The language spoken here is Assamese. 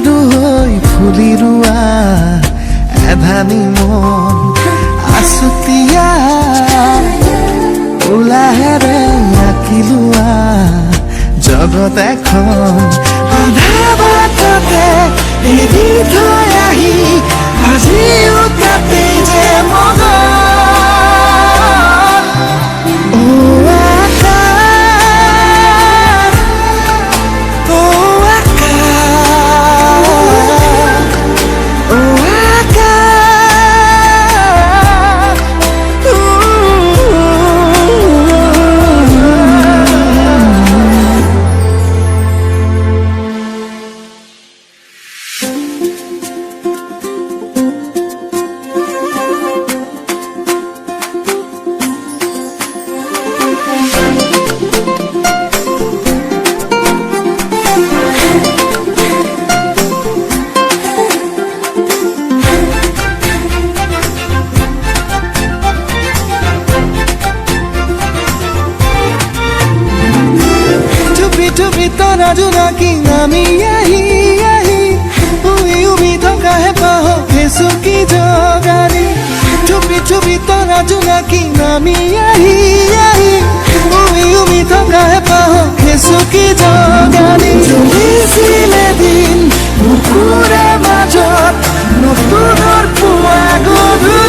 সাধু হৈ ফুলি ৰোৱা এধানি মন আছুতীয়া উলাহেৰে আঁকি লোৱা জগত এখন আধা বাটতে এৰি থৈ আহি আজিও তাতে যে মগন তৰা জোনাকী নামি আহি আহি উই উই থকা হেঁপাহ হেঁচুকি জগালি চুপি চুপি তৰা জোনাকী নামি আহি আহি উই উই থকা হেঁপাহ হেঁচুকি জগালি চলিছিলে দিন বুকুৰে মাজত নতুনৰ পুৱা গধূলি